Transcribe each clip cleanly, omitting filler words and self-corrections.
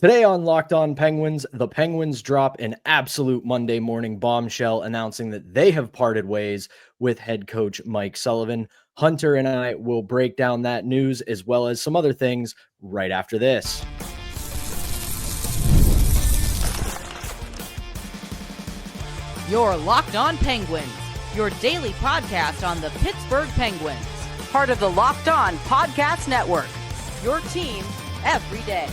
Today on Locked On Penguins, the Penguins drop an absolute Monday morning bombshell announcing that they have parted ways with head coach Mike Sullivan. Hunter and I will break down that news as well as some other things right after this. You're Locked On Penguins, your daily podcast on the Pittsburgh Penguins, part of the Locked On Podcast Network, your team every day.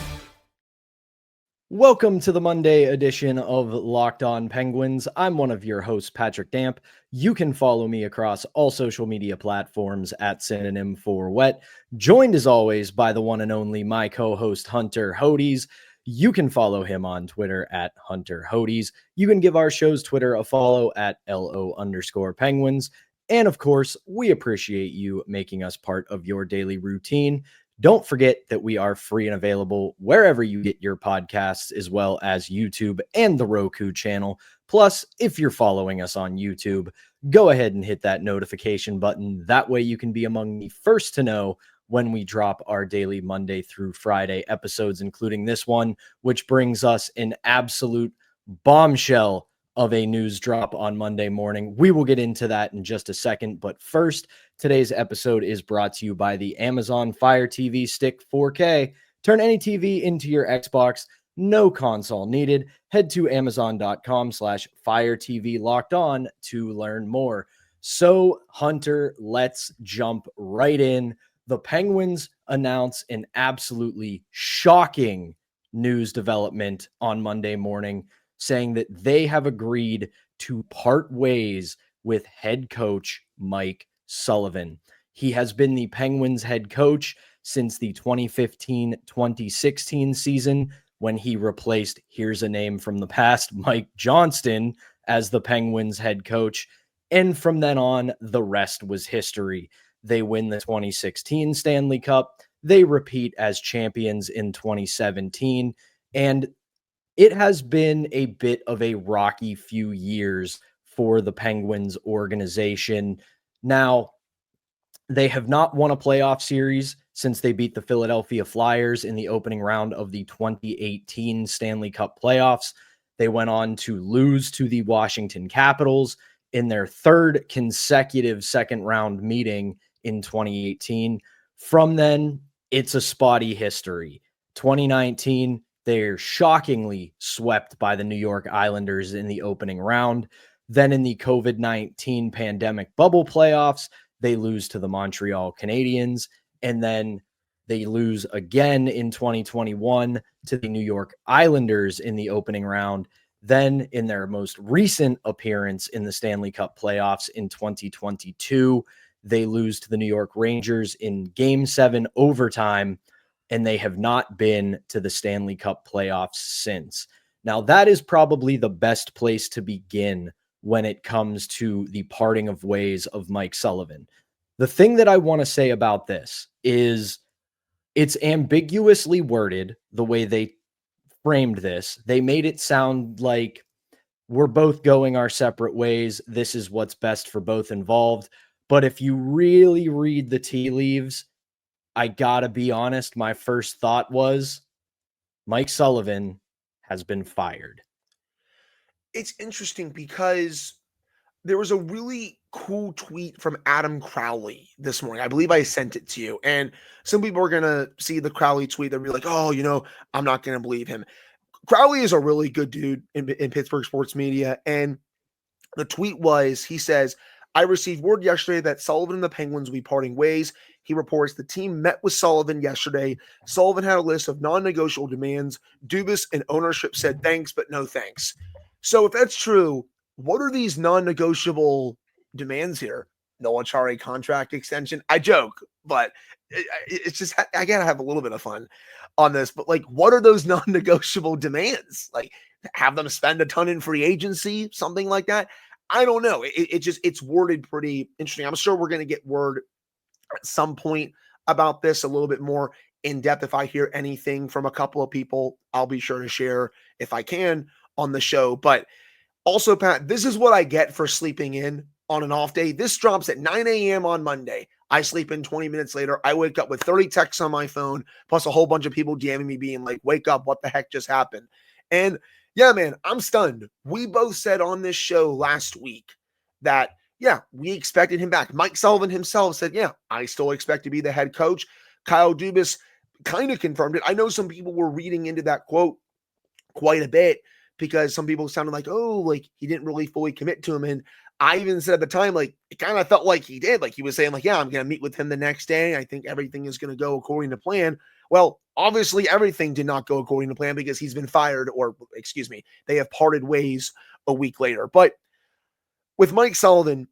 Welcome to the Monday edition of Locked On Penguins. I'm one of your hosts, Patrick Damp. You can follow me across all social media platforms at synonym for wet. Joined as always by the one and only my co-host, Hunter Hodes. You can follow him on Twitter at Hunter Hodes. You can give our show's Twitter a follow at LO_Penguins. And of course, we appreciate you making us part of your daily routine. Don't forget that we are free and available wherever you get your podcasts, as well as YouTube and the Roku channel. Plus, if you're following us on YouTube, go ahead and hit that notification button. That way you can be among the first to know when we drop our daily Monday through Friday episodes, including this one, which brings us an absolute bombshell of a news drop on Monday morning. We will get into that in just a second. But first, today's episode is brought to you by the Amazon Fire TV Stick 4K. Turn any TV into your Xbox. No console needed. Head to amazon.com/Fire TV Locked On to learn more. So, Hunter, let's jump right in. The Penguins announce an absolutely shocking news development on Monday morning, saying that they have agreed to part ways with head coach Mike Sullivan. He has been the Penguins head coach since the 2015-2016 season when he replaced, here's a name from the past, Mike Johnston as the Penguins head coach. And from then on, the rest was history. They win the 2016 Stanley Cup. They repeat as champions in 2017. And it has been a bit of a rocky few years for the Penguins organization. Now, they have not won a playoff series since they beat the Philadelphia Flyers in the opening round of the 2018 Stanley Cup playoffs. They went on to lose to the Washington Capitals in their third consecutive second round meeting in 2018. From then, it's a spotty history. 2019, they're shockingly swept by the New York Islanders in the opening round. Then in the COVID-19 pandemic bubble playoffs, they lose to the Montreal Canadiens. And then they lose again in 2021 to the New York Islanders in the opening round. Then in their most recent appearance in the Stanley Cup playoffs in 2022, they lose to the New York Rangers in Game 7 overtime. And they have not been to the Stanley Cup playoffs since. Now, that is probably the best place to begin when it comes to the parting of ways of Mike Sullivan. The thing that I want to say about this is it's ambiguously worded the way they framed this. They made it sound like we're both going our separate ways. This is what's best for both involved. But if you really read the tea leaves, I gotta be honest, my first thought was Mike Sullivan has been fired. It's interesting because there was a really cool tweet from Adam Crowley this morning. I believe I sent it to you. And some people are going to see the Crowley tweet and be like, oh, I'm not going to believe him. Crowley is a really good dude in Pittsburgh sports media. And the tweet was, he says, I received word yesterday that Sullivan and the Penguins will be parting ways. He reports the team met with Sullivan yesterday. Sullivan had a list of non-negotiable demands. Dubas and ownership said thanks, but no thanks. So if that's true, what are these non-negotiable demands here? No Achari contract extension. I joke, but it's just, I got to have a little bit of fun on this. But like, what are those non-negotiable demands? Like, have them spend a ton in free agency, something like that. I don't know. It's worded pretty interesting. I'm sure we're going to get word at some point about this a little bit more in depth. If I hear anything from a couple of people, I'll be sure to share if I can on the show. But also, Pat, this is what I get for sleeping in on an off day. This drops at 9 a.m. on Monday. I sleep in 20 minutes later. I wake up with 30 texts on my phone, plus a whole bunch of people DMing me being like, wake up, what the heck just happened? And yeah, man, I'm stunned. We both said on this show last week that, yeah, we expected him back. Mike Sullivan himself said, yeah, I still expect to be the head coach. Kyle Dubas kind of confirmed it. I know some people were reading into that quote quite a bit because some people sounded like, oh, like he didn't really fully commit to him. And I even said at the time, like, it kind of felt like he did. Like he was saying, like, yeah, I'm going to meet with him the next day. I think everything is going to go according to plan. Well, obviously everything did not go according to plan because he's been fired, or excuse me, they have parted ways a week later. But with Mike Sullivan,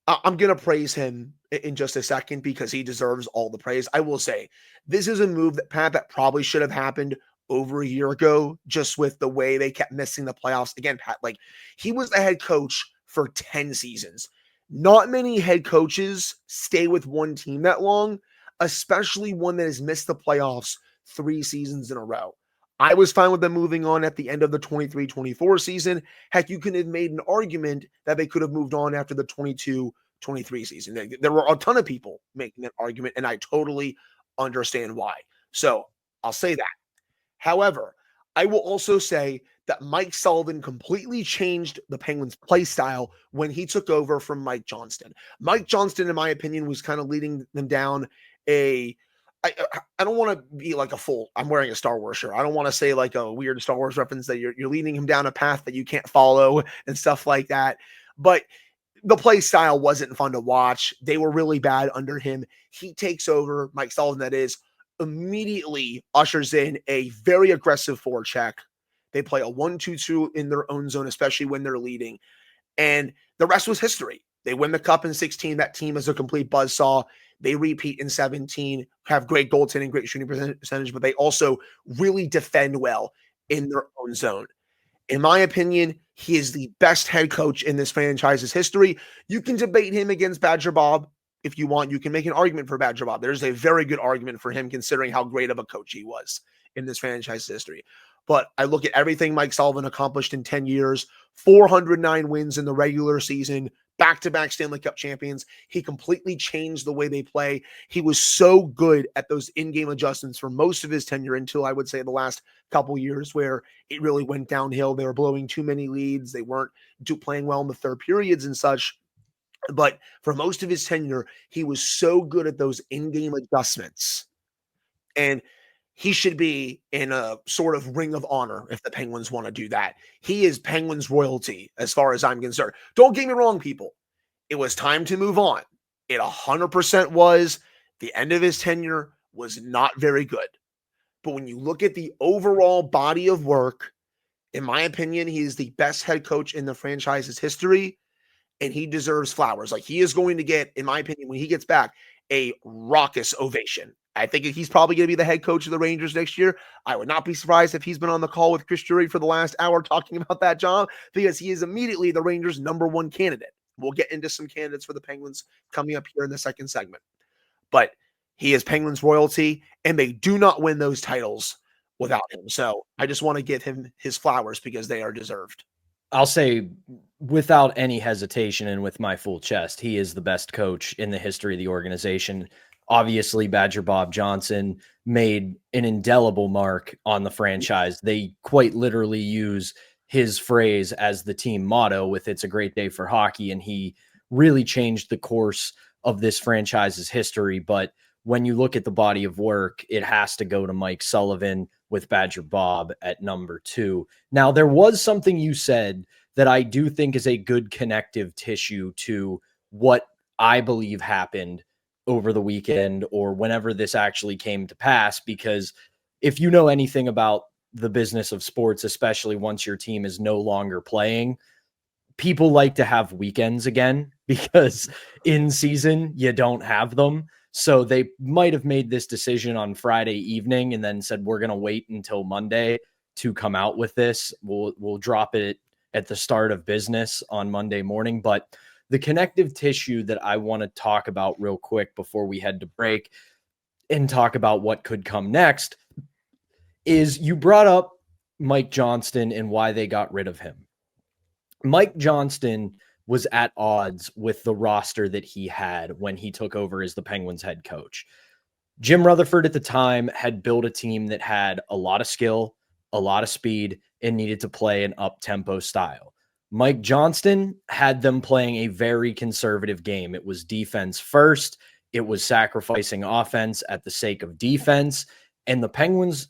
I'm going to praise him in just a second because he deserves all the praise. I will say this is a move that probably should have happened over a year ago, just with the way they kept missing the playoffs. Again, Pat, like he was the head coach for 10 seasons. Not many head coaches stay with one team that long, especially one that has missed the playoffs 3 seasons in a row. I was fine with them moving on at the end of the 23-24 season. Heck, you could have made an argument that they could have moved on after the 22-23 season. There were a ton of people making that argument, and I totally understand why. So I'll say that. However, I will also say that Mike Sullivan completely changed the Penguins' play style when he took over from Mike Johnston. Mike Johnston, in my opinion, was kind of leading them down I don't want to be like a fool. I'm wearing a Star Wars shirt. I don't want to say like a weird Star Wars reference that you're leading him down a path that you can't follow and stuff like that. But the play style wasn't fun to watch. They were really bad under him. He takes over, Mike Sullivan, that is, immediately ushers in a very aggressive forecheck. They play a 1-2-2 in their own zone, especially when they're leading. And the rest was history. They win the cup in 16. That team is a complete buzzsaw. They repeat in 17, have great goaltending, great shooting percentage, but they also really defend well in their own zone. In my opinion, he is the best head coach in this franchise's history. You can debate him against Badger Bob if you want. You can make an argument for Badger Bob. There's a very good argument for him considering how great of a coach he was in this franchise's history. But I look at everything Mike Sullivan accomplished in 10 years, 409 wins in the regular season, back-to-back Stanley Cup champions. He completely changed the way they play. He was so good at those in-game adjustments for most of his tenure until I would say the last couple years where it really went downhill. They were blowing too many leads. They weren't playing well in the third periods and such. But for most of his tenure, he was so good at those in-game adjustments. And he should be in a sort of ring of honor if the Penguins want to do that. He is Penguins royalty as far as I'm concerned. Don't get me wrong, people. It was time to move on. It 100% was. The end of his tenure was not very good. But when you look at the overall body of work, in my opinion, he is the best head coach in the franchise's history, and he deserves flowers. Like he is going to get, in my opinion, when he gets back, a raucous ovation. I think he's probably going to be the head coach of the Rangers next year. I would not be surprised if he's been on the call with Chris Drury for the last hour talking about that job because he is immediately the Rangers' #1 candidate. We'll get into some candidates for the Penguins coming up here in the second segment. But he is Penguins royalty, and they do not win those titles without him. So I just want to give him his flowers because they are deserved. I'll say without any hesitation and with my full chest, he is the best coach in the history of the organization. Obviously, Badger Bob Johnson made an indelible mark on the franchise. They quite literally use his phrase as the team motto with "It's a great day for hockey," and he really changed the course of this franchise's history. But when you look at the body of work, it has to go to Mike Sullivan with Badger Bob at number 2. Now, there was something you said that I do think is a good connective tissue to what I believe happened over the weekend or whenever this actually came to pass, because if you know anything about the business of sports, especially once your team is no longer playing, people like to have weekends again because in season you don't have them. So they might have made this decision on Friday evening and then said, we're going to wait until Monday to come out with this. We'll drop it at the start of business on Monday morning. But the connective tissue that I want to talk about real quick before we head to break and talk about what could come next is you brought up Mike Johnston and why they got rid of him. Mike Johnston was at odds with the roster that he had when he took over as the Penguins head coach. Jim Rutherford at the time had built a team that had a lot of skill, a lot of speed, and needed to play an up-tempo style. Mike Johnston had them playing a very conservative game. It was defense first. It was sacrificing offense at the sake of defense. And the Penguins,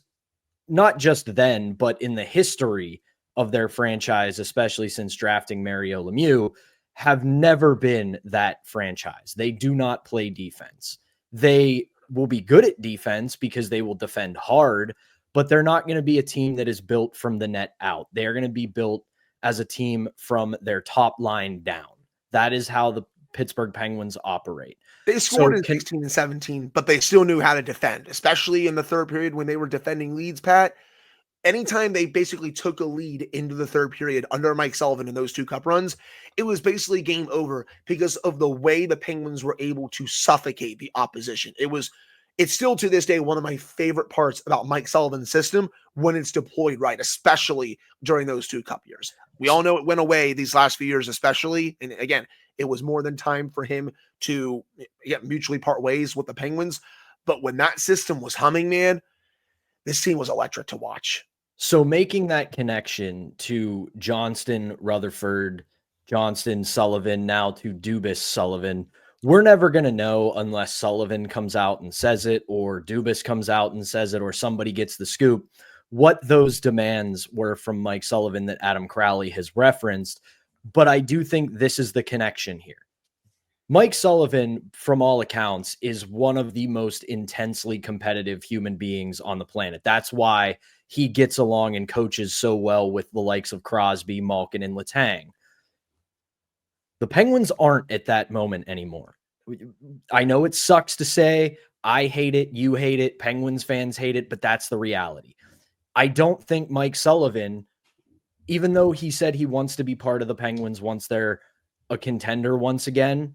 not just then, but in the history of their franchise, especially since drafting Mario Lemieux, have never been that franchise. They do not play defense. They will be good at defense because they will defend hard, but they're not going to be a team that is built from the net out. They are going to be built as a team from their top line down. That is how the Pittsburgh Penguins operate. They scored in 16 and 17, but they still knew how to defend, especially in the third period when they were defending leads, Pat. Anytime they basically took a lead into the third period under Mike Sullivan in those 2 cup runs, it was basically game over because of the way the Penguins were able to suffocate the opposition. It's still to this day one of my favorite parts about Mike Sullivan's system when it's deployed right, especially during those 2 cup years. We all know it went away these last few years, especially. And again, it was more than time for him to mutually part ways with the Penguins. But when that system was humming, man, this team was electric to watch. So making that connection to Johnston, Rutherford, Johnston, Sullivan, now to Dubas, Sullivan, we're never going to know unless Sullivan comes out and says it, or Dubas comes out and says it, or somebody gets the scoop, what those demands were from Mike Sullivan that Adam Crowley has referenced. But I do think this is the connection here. Mike Sullivan, from all accounts, is one of the most intensely competitive human beings on the planet. That's why he gets along and coaches so well with the likes of Crosby, Malkin, and Letang. The Penguins aren't at that moment anymore. I know it sucks to say. I hate it. You hate it. Penguins fans hate it, but that's the reality. I don't think Mike Sullivan, even though he said he wants to be part of the Penguins once they're a contender once again,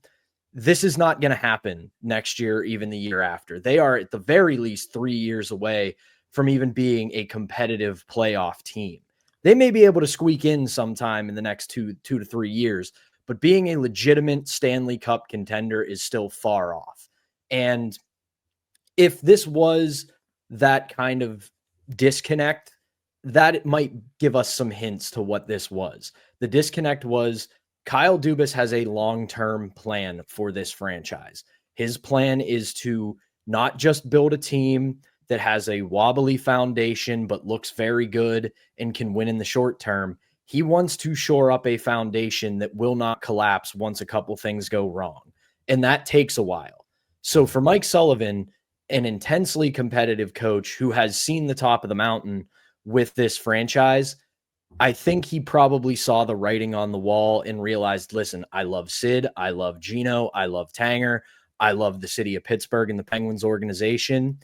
this is not going to happen next year, even the year after. They are at the very least 3 years away from even being a competitive playoff team. They may be able to squeak in sometime in the next two to 3 years, but being a legitimate Stanley Cup contender is still far off. And if this was that kind of disconnect, that it might give us some hints to what this was. The disconnect was Kyle Dubas has a long-term plan for this franchise. His plan is to not just build a team that has a wobbly foundation but looks very good and can win in the short term. He wants to shore up a foundation that will not collapse once a couple things go wrong. And that takes a while. So for Mike Sullivan, an intensely competitive coach who has seen the top of the mountain with this franchise, I think he probably saw the writing on the wall and realized, listen, I love Sid, I love Gino, I love Tanger, I love the city of Pittsburgh and the Penguins organization,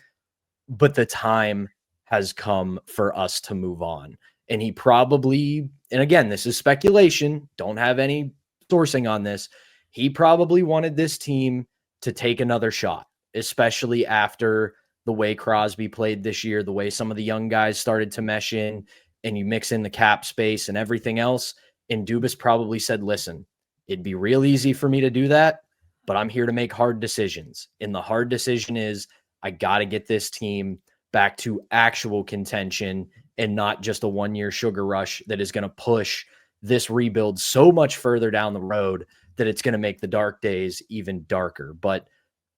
but the time has come for us to move on. And he probably, and again, this is speculation, don't have any sourcing on this, he probably wanted this team to take another shot, especially after the way Crosby played this year, the way some of the young guys started to mesh in, and you mix in the cap space and everything else. And Dubas probably said, listen, it'd be real easy for me to do that, but I'm here to make hard decisions. And the hard decision is I got to get this team back to actual contention and not just a one-year sugar rush that is going to push this rebuild so much further down the road that it's going to make the dark days even darker. But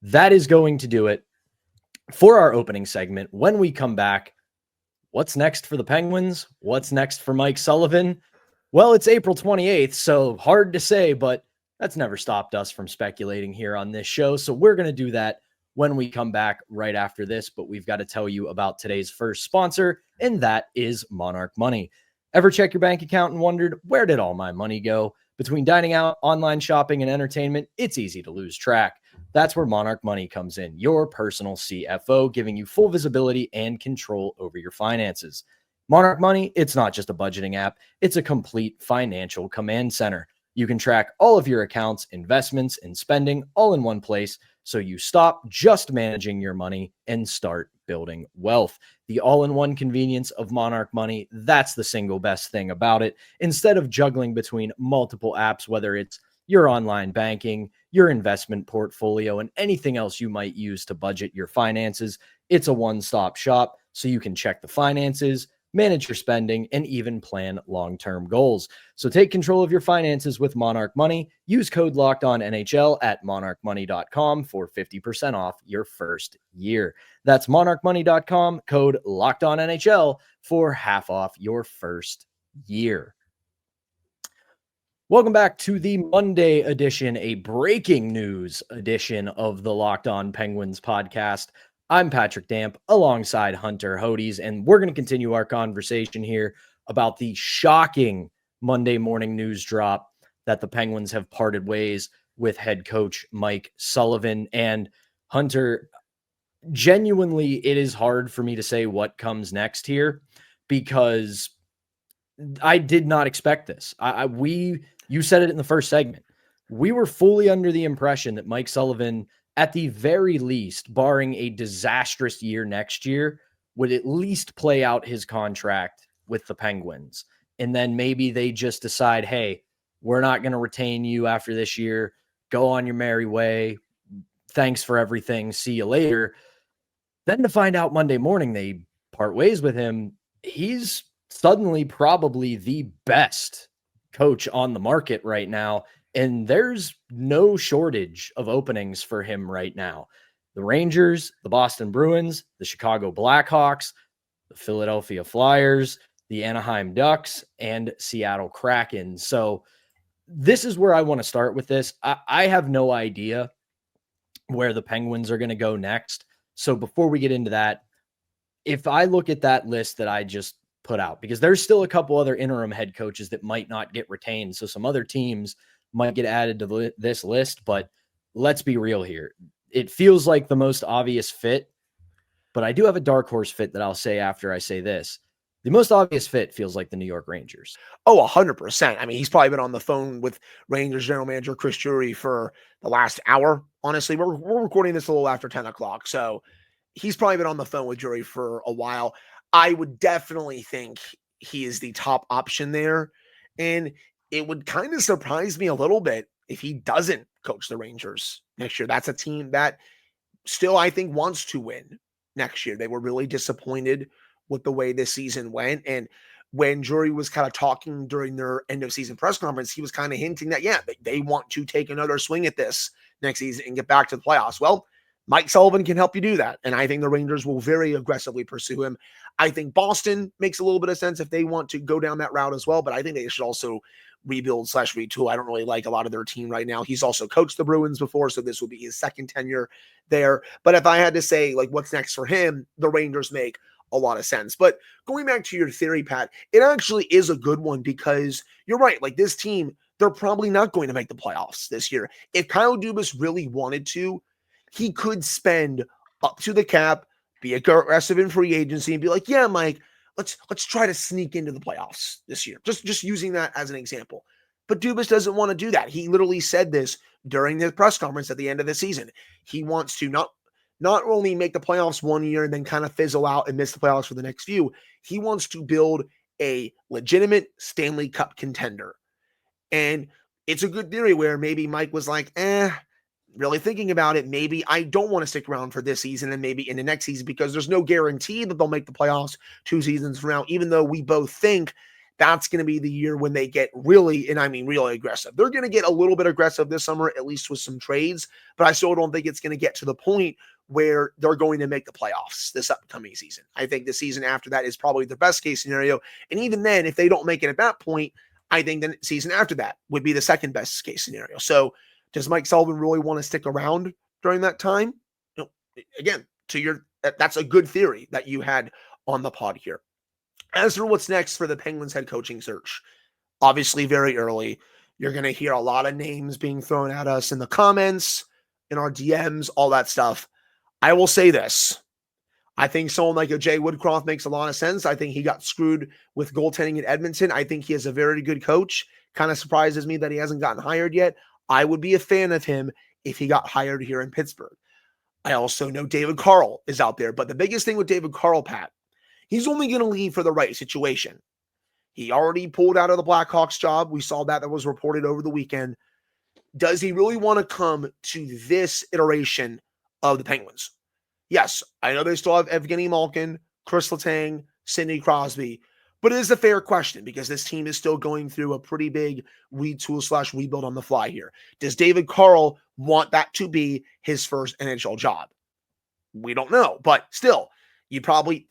that is going to do it for our opening segment. When we come back, what's next for the Penguins? What's next for Mike Sullivan? Well, it's April 28th, so hard to say, but that's never stopped us from speculating here on this show. So we're going to do that when we come back right after this, but we've got to tell you about today's first sponsor, and that is Monarch Money. Ever check your bank account and wondered, where did all my money go? Between dining out, online shopping, and entertainment, it's easy to lose track. That's where Monarch Money comes in, your personal CFO, giving you full visibility and control over your finances. Monarch Money, it's not just a budgeting app, it's a complete financial command center. You can track all of your accounts, investments, and spending all in one place, so you stop just managing your money and start building wealth. The all-in-one convenience of Monarch Money, that's the single best thing about it. Instead of juggling between multiple apps, whether it's your online banking, your investment portfolio, and anything else you might use to budget your finances. It's a one-stop shop so you can check the finances, manage your spending, and even plan long-term goals. So take control of your finances with Monarch Money. Use code LOCKEDONNHL at monarchmoney.com for 50% off your first year. That's monarchmoney.com, code LOCKEDONNHL for half off your first year. Welcome back to the Monday edition, a breaking news edition of the Locked On Penguins podcast. I'm Patrick Damp alongside Hunter Hodes, and we're going to continue our conversation here about the shocking Monday morning news drop that the Penguins have parted ways with head coach Mike Sullivan. And Hunter, genuinely, it is hard for me to say what comes next here because I did not expect this. You said it in the first segment. We were fully under the impression that Mike Sullivan, at the very least, barring a disastrous year next year, would at least play out his contract with the Penguins. And then maybe they just decide, hey, we're not going to retain you after this year. Go on your merry way. Thanks for everything. See you later. Then to find out Monday morning they part ways with him, he's suddenly probably the best coach on the market right now. And there's no shortage of openings for him right now. The Rangers, the Boston Bruins, the Chicago Blackhawks, the Philadelphia Flyers, the Anaheim Ducks, and Seattle Kraken. So this is where I want to start with this. I have no idea where the Penguins are going to go next. So before we get into that, if I look at that list that I just put out, because there's still a couple other interim head coaches that might not get retained. So some other teams might get added to this list, but let's be real here. It feels like the most obvious fit, but I do have a dark horse fit that I'll say after I say this. The most obvious fit feels like the New York Rangers. Oh, 100%. I mean, he's probably been on the phone with Rangers general manager Chris Drury for the last hour. Honestly, we're recording this a little after 10 o'clock. So he's probably been on the phone with Drury for a while. I would definitely think he is the top option there. And it would kind of surprise me a little bit if he doesn't coach the Rangers next year. That's a team that still, I think, wants to win next year. They were really disappointed with the way this season went. And when Drury was kind of talking during their end of season press conference, he was kind of hinting that, yeah, they want to take another swing at this next season and get back to the playoffs. Well, Mike Sullivan can help you do that. And I think the Rangers will very aggressively pursue him. I think Boston makes a little bit of sense if they want to go down that route as well, but I think they should also rebuild/retool. I don't really like a lot of their team right now. He's also coached the Bruins before, so this will be his second tenure there. But if I had to say, like, what's next for him, the Rangers make a lot of sense. But going back to your theory, Pat, it actually is a good one because you're right. Like, this team, they're probably not going to make the playoffs this year. If Kyle Dubas really wanted to, he could spend up to the cap, be aggressive in free agency, and be like, yeah, Mike, let's try to sneak into the playoffs this year. Just using that as an example. But Dubas doesn't want to do that. He literally said this during the press conference at the end of the season. He wants to not only make the playoffs one year and then kind of fizzle out and miss the playoffs for the next few. He wants to build a legitimate Stanley Cup contender. And it's a good theory where maybe Mike was like, really thinking about it, maybe I don't want to stick around for this season and maybe in the next season because there's no guarantee that they'll make the playoffs 2 seasons from now, even though we both think that's going to be the year when they get really, and I mean really aggressive. They're going to get a little bit aggressive this summer, at least with some trades, but I still don't think it's going to get to the point where they're going to make the playoffs this upcoming season. I think the season after that is probably the best case scenario. And even then, if they don't make it at that point, I think the season after that would be the second best case scenario. So does Mike Sullivan really want to stick around during that time? No, again, that's a good theory that you had on the pod here. As for what's next for the Penguins head coaching search, obviously very early. You're going to hear a lot of names being thrown at us in the comments, in our DMs, all that stuff. I will say this. I think someone like a Jay Woodcroft makes a lot of sense. I think he got screwed with goaltending in Edmonton. I think he is a very good coach. Kind of surprises me that he hasn't gotten hired yet. I would be a fan of him if he got hired here in Pittsburgh. I also know David Carl is out there, but the biggest thing with David Carl, Pat, he's only going to leave for the right situation. He already pulled out of the Blackhawks job. We saw that was reported over the weekend. Does he really want to come to this iteration of the Penguins? Yes, I know they still have Evgeny Malkin, Chris Letang, Sidney Crosby, but it is a fair question because this team is still going through a pretty big retool / rebuild on the fly here. Does David Carl want that to be his first NHL job? We don't know, but still, you'd probably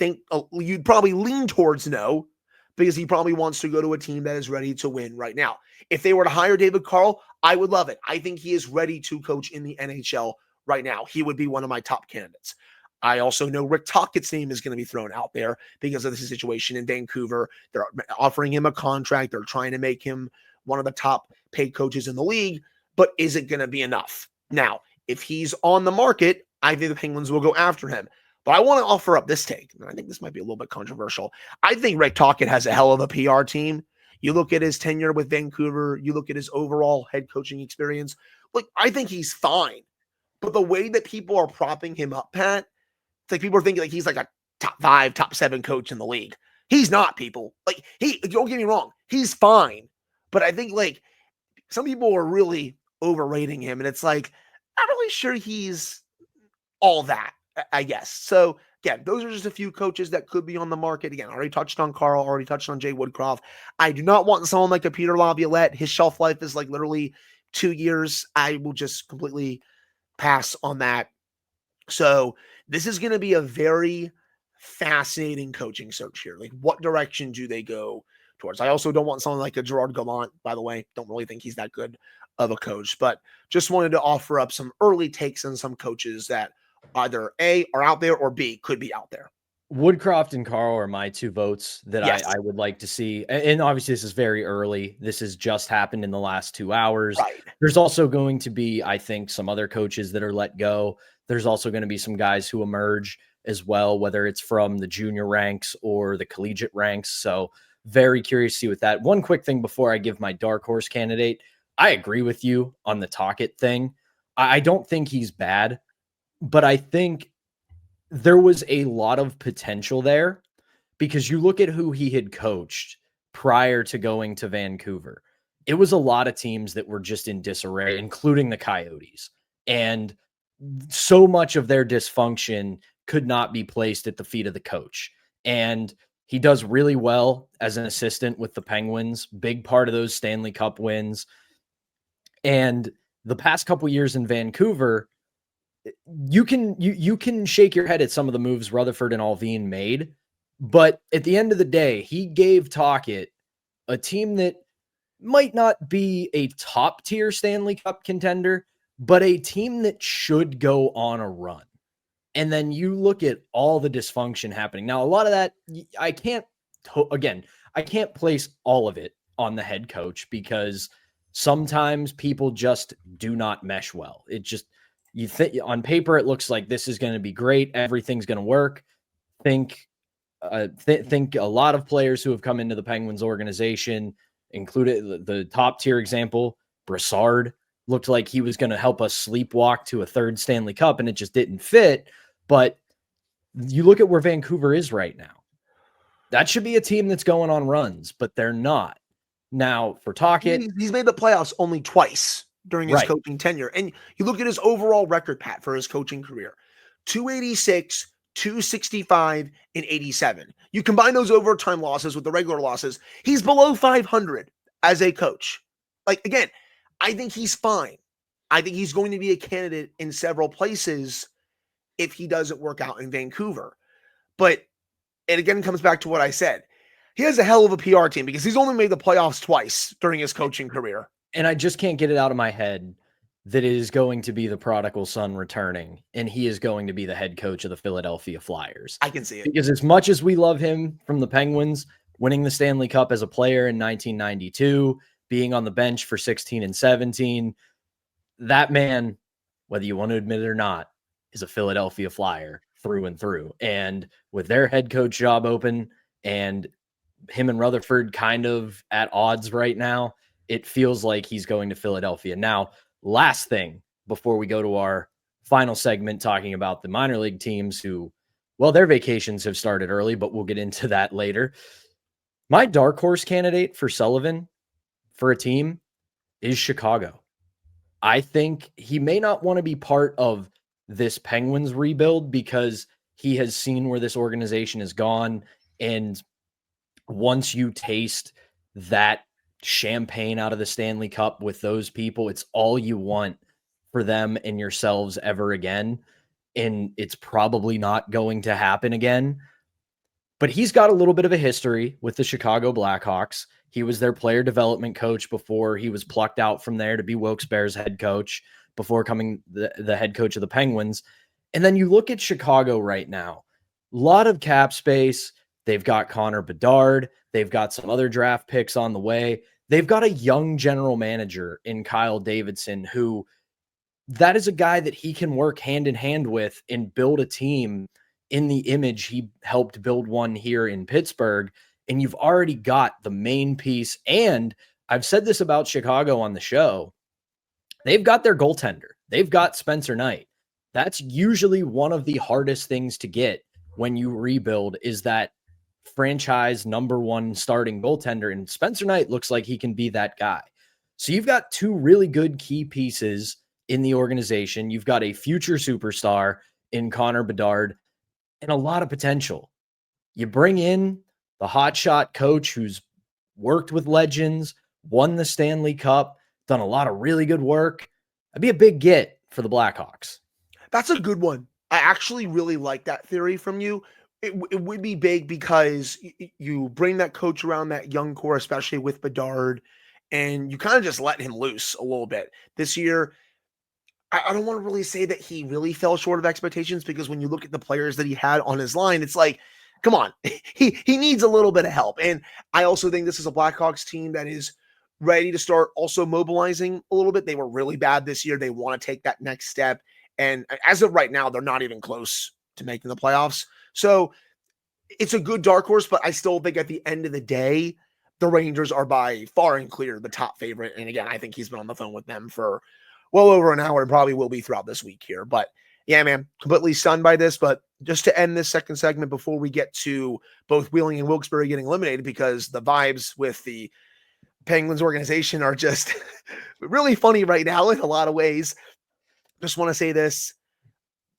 lean towards no, because he probably wants to go to a team that is ready to win right now. If they were to hire David Carl, I would love it. I think he is ready to coach in the NHL right now. He would be one of my top candidates. I also know Rick Tocchet's name is going to be thrown out there because of the situation in Vancouver. They're offering him a contract. They're trying to make him one of the top paid coaches in the league, but is it going to be enough? Now, if he's on the market, I think the Penguins will go after him. But I want to offer up this take, and I think this might be a little bit controversial. I think Rick Tocchet has a hell of a PR team. You look at his tenure with Vancouver, you look at his overall head coaching experience. Look, I think he's fine. But the way that people are propping him up, Pat, it's like people are thinking like he's like a top 5, top 7 coach in the league. He's not, people. Like, don't get me wrong, he's fine. But I think like some people are really overrating him, and it's like, I'm not really sure he's all that, I guess. So again, those are just a few coaches that could be on the market. Again, I already touched on Carl, already touched on Jay Woodcroft. I do not want someone like a Peter Laviolette. His shelf life is like literally 2 years. I will just completely pass on that. So this is going to be a very fascinating coaching search here. Like, what direction do they go towards? I also don't want someone like a Gerard Gallant, by the way. Don't really think he's that good of a coach, but just wanted to offer up some early takes on some coaches that either A, are out there, or B, could be out there. Woodcroft and Carl are my 2 votes that Yes. I would like to see. And obviously this is very early. This has just happened in the last 2 hours. Right. There's also going to be, I think, some other coaches that are let go. There's also going to be some guys who emerge as well, whether it's from the junior ranks or the collegiate ranks. So very curious to see with that. One quick thing before I give my dark horse candidate. I agree with you on the Tocchet thing. I don't think he's bad, but I think there was a lot of potential there because you look at who he had coached prior to going to Vancouver. It was a lot of teams that were just in disarray, including the Coyotes. And so much of their dysfunction could not be placed at the feet of the coach. And he does really well as an assistant with the Penguins, big part of those Stanley Cup wins. And the past couple years in Vancouver, you can shake your head at some of the moves Rutherford and Alvin made, but at the end of the day, he gave Tocchet a team that might not be a top tier Stanley Cup contender, but a team that should go on a run. And then you look at all the dysfunction happening. Now, a lot of that, I can't place all of it on the head coach because sometimes people just do not mesh well. It just, you think on paper, it looks like this is going to be great. Everything's going to work. Think a lot of players who have come into the Penguins organization, included the top tier example, Brassard, looked like he was going to help us sleepwalk to a 3rd Stanley Cup, and it just didn't fit. But you look at where Vancouver is right now. That should be a team that's going on runs, but they're not. Now, for Tocchet, he's made the playoffs only twice during his coaching tenure. And you look at his overall record, Pat, for his coaching career, 286, 265, and 87. You combine those overtime losses with the regular losses, he's below 500 as a coach. Like, again, I think he's fine. I think he's going to be a candidate in several places if he doesn't work out in Vancouver. But it again comes back to what I said. He has a hell of a PR team because he's only made the playoffs twice during his coaching career. And I just can't get it out of my head that it is going to be the prodigal son returning, and he is going to be the head coach of the Philadelphia Flyers. I can see it. Because as much as we love him from the Penguins, winning the Stanley Cup as a player in 1992, being on the bench for 16 and 17, that man, whether you want to admit it or not, is a Philadelphia Flyer through and through. And with their head coach job open and him and Rutherford kind of at odds right now, it feels like he's going to Philadelphia. Now, last thing before we go to our final segment talking about the minor league teams who, well, their vacations have started early, but we'll get into that later. My dark horse candidate for Sullivan for a team is Chicago. I think he may not want to be part of this Penguins rebuild because he has seen where this organization has gone. And once you taste that champagne out of the Stanley Cup with those people, it's all you want for them and yourselves ever again. And it's probably not going to happen again. But he's got a little bit of a history with the Chicago Blackhawks. He was their player development coach before he was plucked out from there to be Wilkes-Barre's head coach before coming the head coach of the Penguins. And then you look at Chicago right now, a lot of cap space. They've got Connor Bedard. They've got some other draft picks on the way. They've got a young general manager in Kyle Davidson, who that is a guy that he can work hand in hand with and build a team in the image he helped build one here in Pittsburgh. And you've already got the main piece. And I've said this about Chicago on the show. They've got their goaltender. They've got Spencer Knight. That's usually one of the hardest things to get when you rebuild, is that franchise number one starting goaltender. And Spencer Knight looks like he can be that guy. So you've got two really good key pieces in the organization. You've got a future superstar in Connor Bedard and a lot of potential. You bring in the hotshot coach who's worked with legends, won the Stanley Cup, done a lot of really good work. That'd be a big get for the Blackhawks. That's a good one. I actually really like that theory from you. It would be big because you bring that coach around that young core, especially with Bedard, and you kind of just let him loose a little bit. This year, I don't want to really say that he really fell short of expectations, because when you look at the players that he had on his line, it's like, come on, he needs a little bit of help. And I also think this is a Blackhawks team that is ready to start also mobilizing a little bit. They were really bad this year. They want to take that next step. And as of right now, they're not even close to making the playoffs. So it's a good dark horse, but I still think at the end of the day, the Rangers are by far and clear the top favorite. And again, I think he's been on the phone with them for well over an hour and probably will be throughout this week here. But yeah, man, completely stunned by this. But just to end this second segment before we get to both Wheeling and Wilkes-Barre getting eliminated, because the vibes with the Penguins organization are just really funny right now in a lot of ways. Just want to say this.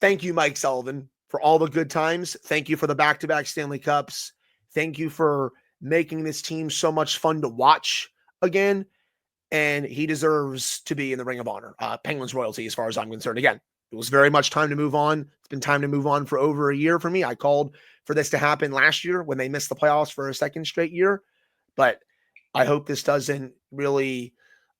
Thank you, Mike Sullivan, for all the good times. Thank you for the back-to-back Stanley Cups. Thank you for making this team so much fun to watch again. And he deserves to be in the Ring of Honor. Penguins royalty, as far as I'm concerned. Again, it was very much time to move on. It's been time to move on for over a year for me. I called for this to happen last year when they missed the playoffs for a second straight year. But I hope this doesn't really,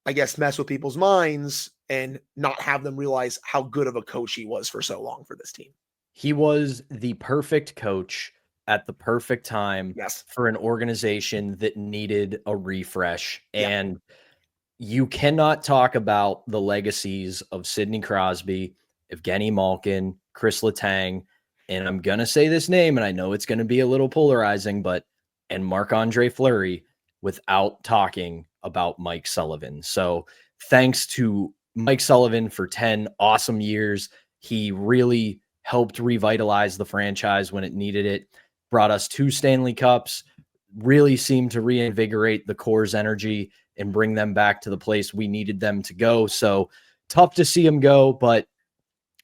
I guess, mess with people's minds and not have them realize how good of a coach he was for so long for this team. He was the perfect coach at the perfect time, yes, for an organization that needed a refresh. Yeah. And you cannot talk about the legacies of Sidney Crosby, Evgeny Malkin, Chris Letang, and I'm going to say this name, and I know it's going to be a little polarizing, and Marc-Andre Fleury, without talking about Mike Sullivan. So thanks to Mike Sullivan for 10 awesome years. He really helped revitalize the franchise when it needed it, brought us 2 Stanley Cups, really seemed to reinvigorate the core's energy and bring them back to the place we needed them to go. So tough to see him go, but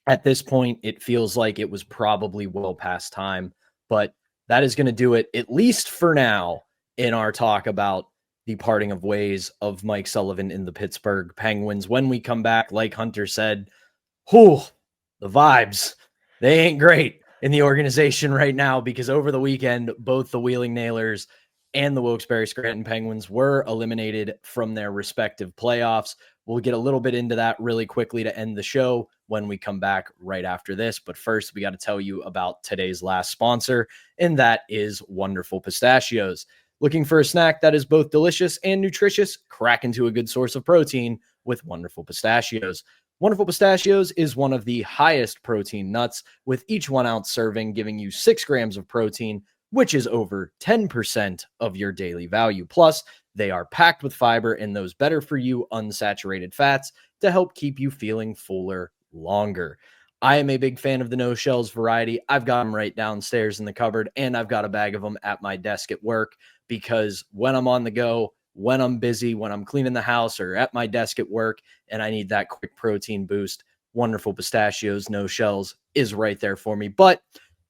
at this point, it feels like it was probably well past time. But that is going to do it, at least for now, in our talk about the parting of ways of Mike Sullivan in the Pittsburgh Penguins. When we come back, like Hunter said, the vibes, they ain't great in the organization right now, because over the weekend, both the Wheeling Nailers and the Wilkes-Barre Scranton Penguins were eliminated from their respective playoffs. We'll get a little bit into that really quickly to end the show when we come back right after this. But first, we got to tell you about today's last sponsor, and that is Wonderful Pistachios. Looking for a snack that is both delicious and nutritious? Crack into a good source of protein with Wonderful Pistachios. Wonderful Pistachios is one of the highest protein nuts, with each 1 ounce serving giving you 6 grams of protein, which is over 10% of your daily value. Plus, they are packed with fiber and those better for you unsaturated fats to help keep you feeling fuller longer. I am a big fan of the no shells variety. I've got them right downstairs in the cupboard, and I've got a bag of them at my desk at work, because when I'm on the go, when I'm busy, when I'm cleaning the house or at my desk at work, and I need that quick protein boost. Wonderful Pistachios, no shells is right there for me. But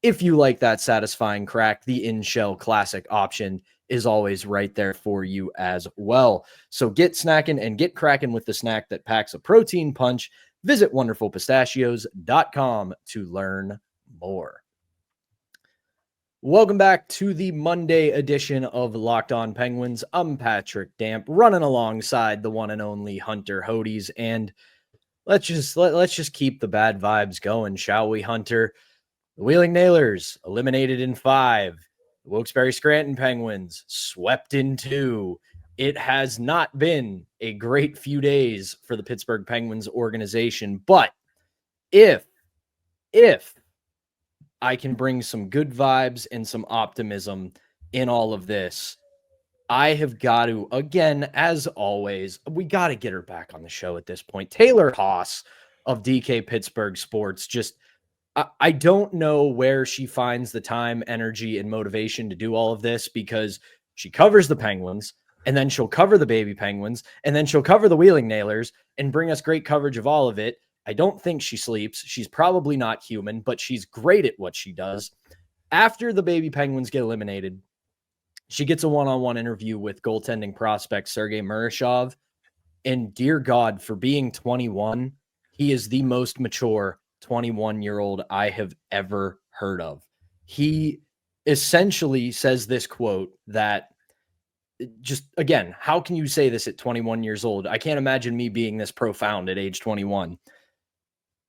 if you like that satisfying crack, the in-shell classic option is always right there for you as well. So get snacking and get cracking with the snack that packs a protein punch. Visit wonderfulpistachios.com to learn more. Welcome back to the Monday edition of Locked On Penguins. I'm Patrick Damp, running alongside the one and only Hunter Hodes, and let's just keep the bad vibes going, shall we, Hunter? The Wheeling Nailers eliminated in 5. The Wilkes-Barre Scranton Penguins swept in 2. It has not been a great few days for the Pittsburgh Penguins organization, but if I can bring some good vibes and some optimism in all of this, I have got to, again, as always, we got to get her back on the show at this point. Taylor Haas of DK Pittsburgh Sports. Just, I don't know where she finds the time, energy, and motivation to do all of this, because she covers the Penguins, and then she'll cover the baby Penguins, and then she'll cover the Wheeling Nailers and bring us great coverage of all of it. I don't think she sleeps. She's probably not human, but she's great at what she does. After the baby Penguins get eliminated, she gets a one-on-one interview with goaltending prospect Sergei Murashov. And dear God, for being 21, he is the most mature 21-year-old I have ever heard of. He essentially says this quote that, just, again, how can you say this at 21 years old? I can't imagine me being this profound at age 21.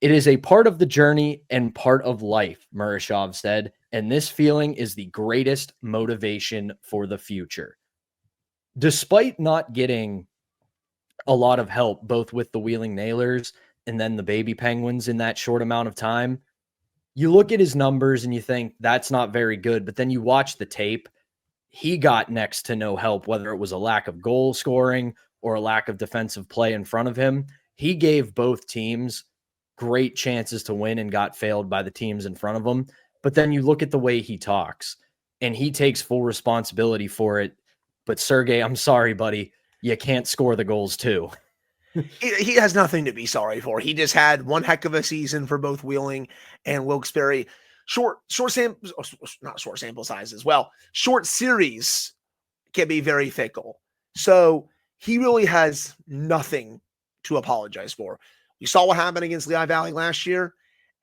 It is a part of the journey and part of life, Murashov said, and this feeling is the greatest motivation for the future. Despite not getting a lot of help, both with the Wheeling Nailers and then the baby Penguins in that short amount of time, you look at his numbers and you think that's not very good, but then you watch the tape, he got next to no help, whether it was a lack of goal scoring or a lack of defensive play in front of him. He gave both teams great chances to win and got failed by the teams in front of him. But then you look at the way he talks, and he takes full responsibility for it. But Sergey, I'm sorry, buddy, you can't score the goals too. He has nothing to be sorry for. He just had one heck of a season for both Wheeling and Wilkes-Barre. Short sample, not short sample sizes. Well, short series can be very fickle. So he really has nothing to apologize for. We saw what happened against Lehigh Valley last year,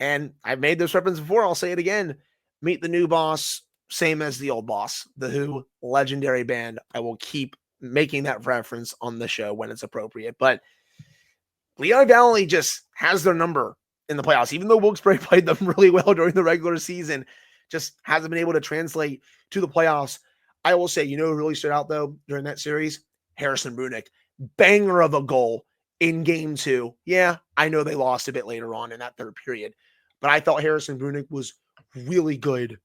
and I've made this reference before. I'll say it again. Meet the new boss, same as the old boss. The Who, legendary band. I will keep making that reference on the show when it's appropriate. But Lehigh Valley just has their number in the playoffs, even though Wilkes-Barre played them really well during the regular season, just hasn't been able to translate to the playoffs. I will say, who really stood out, though, during that series? Harrison Brunick. Banger of a goal in game 2. Yeah, I know they lost a bit later on in that third period, but I thought Harrison Brunick was really good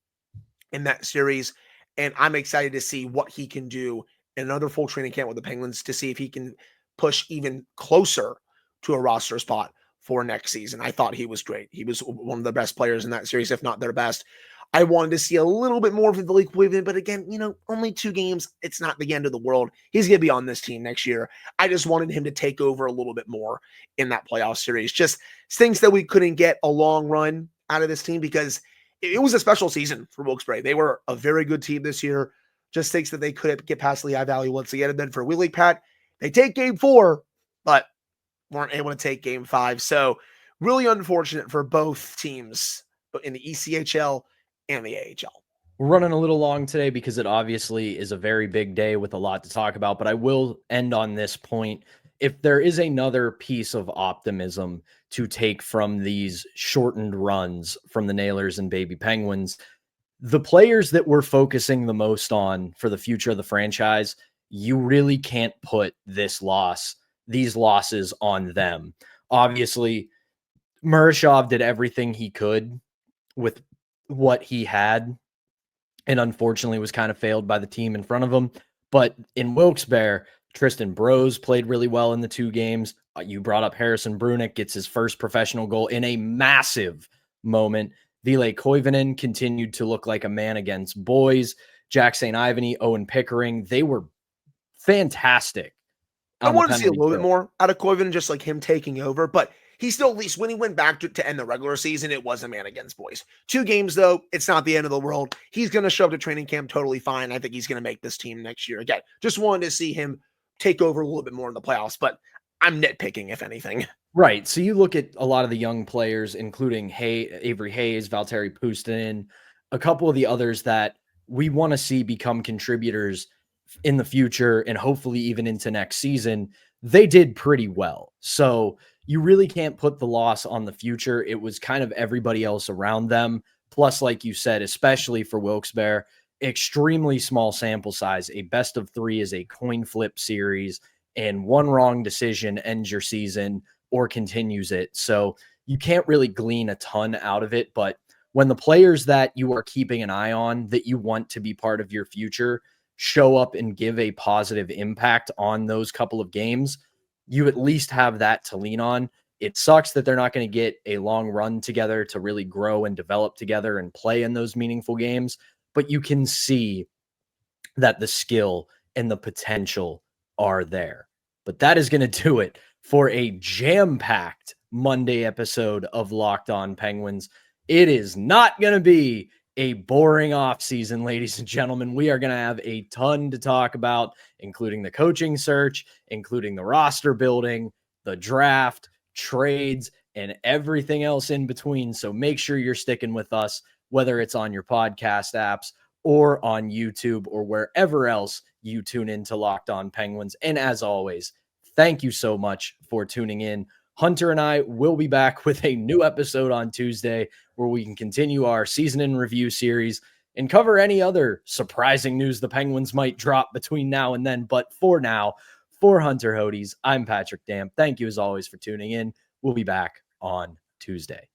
in that series, and I'm excited to see what he can do in another full training camp with the Penguins to see if he can push even closer to a roster spot for next season. I thought he was great. He was one of the best players in that series, if not their best. I wanted to see a little bit more of the league with him, but again, only 2 games. It's not the end of the world. He's going to be on this team next year. I just wanted him to take over a little bit more in that playoff series. Just things that we couldn't get a long run out of this team, because it was a special season for Wilkes-Barre. They were a very good team this year. Just thinks that they couldn't get past Lehigh Valley once again. And then for Wheeling, Pat, they take game 4, but weren't able to take game 5. So really unfortunate for both teams, but in the ECHL and the AHL. We're running a little long today because it obviously is a very big day with a lot to talk about, but I will end on this point. If there is another piece of optimism to take from these shortened runs from the Nailers and baby Penguins, the players that we're focusing the most on for the future of the franchise, you really can't put these losses on them. Obviously, Murashov did everything he could with what he had, and unfortunately was kind of failed by the team in front of him. But in Wilkes-Barre, Tristan Brose played really well in the 2 games. You brought up Harrison Brunick, gets his first professional goal in a massive moment. Ville Koivunen continued to look like a man against boys. Jack St. Ivany, Owen Pickering, they were fantastic. I wanted to see a little bit more out of Koivunen, just like him taking over, but he still, at least when he went back to end the regular season, it was a man against boys. 2 games, though, it's not the end of the world. He's going to show up to training camp totally fine. I think he's going to make this team next year. Again, just wanted to see him take over a little bit more in the playoffs, but I'm nitpicking, if anything. Right. So you look at a lot of the young players, including Avery Hayes, Valtteri Puustinen, a couple of the others that we want to see become contributors in the future and hopefully even into next season. They did pretty well. So you really can't put the loss on the future. It was kind of everybody else around them. Plus, like you said, especially for Wilkes-Barre, extremely small sample size. A best of 3 is a coin flip series, and one wrong decision ends your season or continues it. So you can't really glean a ton out of it. But when the players that you are keeping an eye on, that you want to be part of your future, show up and give a positive impact on those couple of games, you at least have that to lean on. It sucks that they're not going to get a long run together to really grow and develop together and play in those meaningful games, but you can see that the skill and the potential are there. But that is going to do it for a jam-packed Monday episode of Locked On Penguins. It is not going to be a boring offseason, ladies and gentlemen. We are going to have a ton to talk about, including the coaching search, including the roster building, the draft, trades, and everything else in between. So make sure you're sticking with us, whether it's on your podcast apps or on YouTube or wherever else you tune into Locked On Penguins. And as always, thank you so much for tuning in. Hunter and I will be back with a new episode on Tuesday where we can continue our season in review series and cover any other surprising news the Penguins might drop between now and then. But for now, for Hunter Hodes, I'm Patrick Dam. Thank you as always for tuning in. We'll be back on Tuesday.